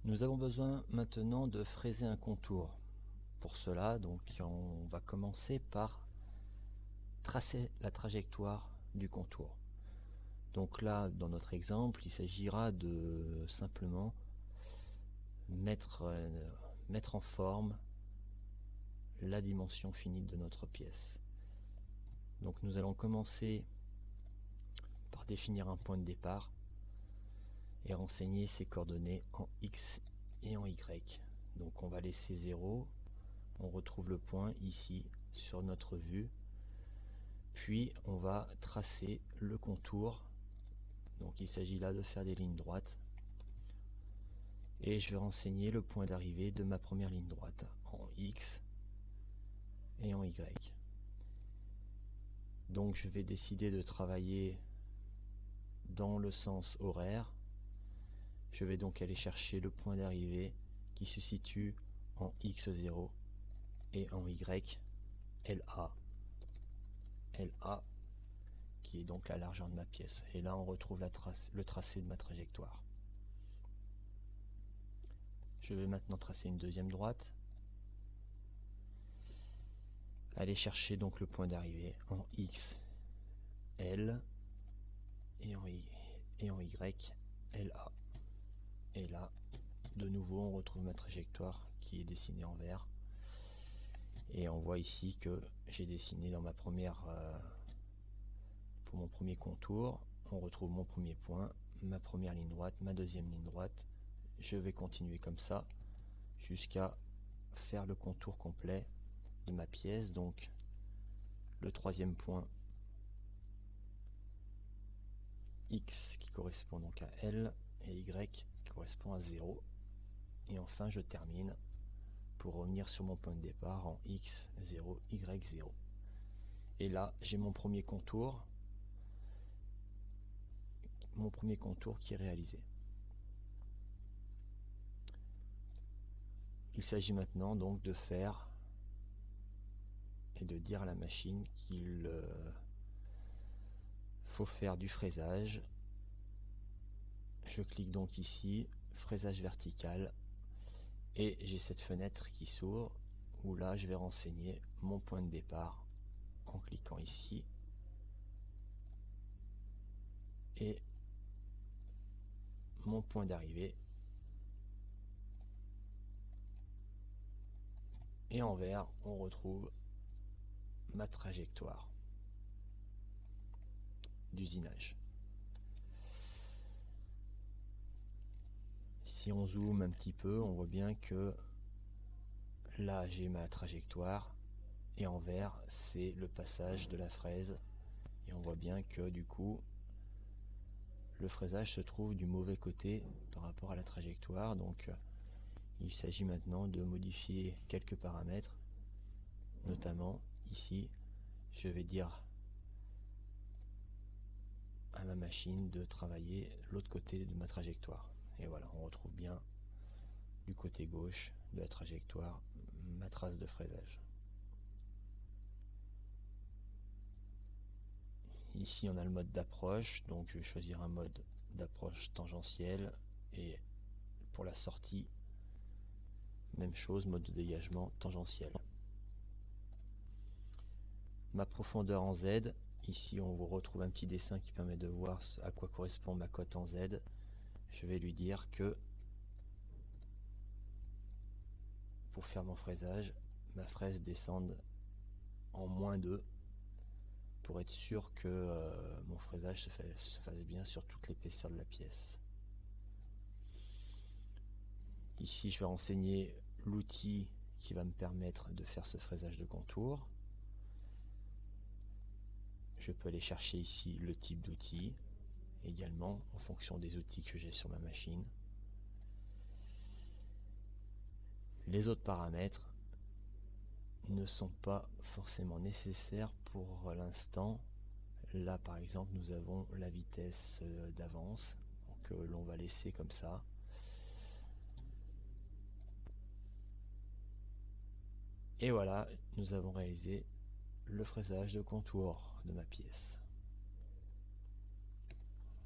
Nous avons besoin maintenant de fraiser un contour. Pour cela, donc, on va commencer par tracer la trajectoire du contour. Donc là, dans notre exemple, il s'agira de simplement mettre en forme la dimension finie de notre pièce. Donc nous allons commencer par définir un point de départ et renseigner ses coordonnées en X et en Y. Donc on va laisser 0, on retrouve le point ici sur notre vue, puis on va tracer le contour. Donc il s'agit là de faire des lignes droites, et je vais renseigner le point d'arrivée de ma première ligne droite en X et en Y. Donc je vais décider de travailler dans le sens horaire. Je vais donc aller chercher le point d'arrivée qui se situe en X0 et en Y, LA. LA qui est donc la largeur de ma pièce. Et là on retrouve le tracé de ma trajectoire. Je vais maintenant tracer une deuxième droite. Aller chercher donc le point d'arrivée en X, L et en Y, LA. Et là, de nouveau, on retrouve ma trajectoire qui est dessinée en vert. Et on voit ici que j'ai dessiné dans ma première, pour mon premier contour, on retrouve mon premier point, ma première ligne droite, ma deuxième ligne droite. Je vais continuer comme ça jusqu'à faire le contour complet de ma pièce. Donc le troisième point X qui correspond donc à L et Y qui correspond à 0. Et enfin je termine pour revenir sur mon point de départ en X, 0, Y, 0. Et là j'ai mon premier contour qui est réalisé. Il s'agit maintenant donc de faire et de dire à la machine qu'il faut faire du fraisage. Je clique donc ici, fraisage vertical, et j'ai cette fenêtre qui s'ouvre où là je vais renseigner mon point de départ en cliquant ici et mon point d'arrivée, et en vert on retrouve ma trajectoire d'usinage. Si on zoome un petit peu, on voit bien que là j'ai ma trajectoire et en vert c'est le passage de la fraise, et on voit bien que du coup le fraisage se trouve du mauvais côté par rapport à la trajectoire. Donc il s'agit maintenant de modifier quelques paramètres, notamment ici je vais dire à ma machine de travailler l'autre côté de ma trajectoire, et voilà, on retrouve bien du côté gauche de la trajectoire ma trace de fraisage. Ici on a le mode d'approche, donc je vais choisir un mode d'approche tangentielle, et pour la sortie même chose, mode de dégagement tangentiel. Ma profondeur en Z, ici on vous retrouve un petit dessin qui permet de voir à quoi correspond ma cote en Z. Je vais lui dire que pour faire mon fraisage, ma fraise descende en -2 pour être sûr que mon fraisage se fasse bien sur toute l'épaisseur de la pièce. Ici je vais renseigner l'outil qui va me permettre de faire ce fraisage de contour. Je peux aller chercher ici le type d'outil, également en fonction des outils que j'ai sur ma machine. Les autres paramètres ne sont pas forcément nécessaires pour l'instant. Là par exemple nous avons la vitesse d'avance, donc l'on va laisser comme ça. Et voilà, nous avons réalisé le fraisage de contour de ma pièce.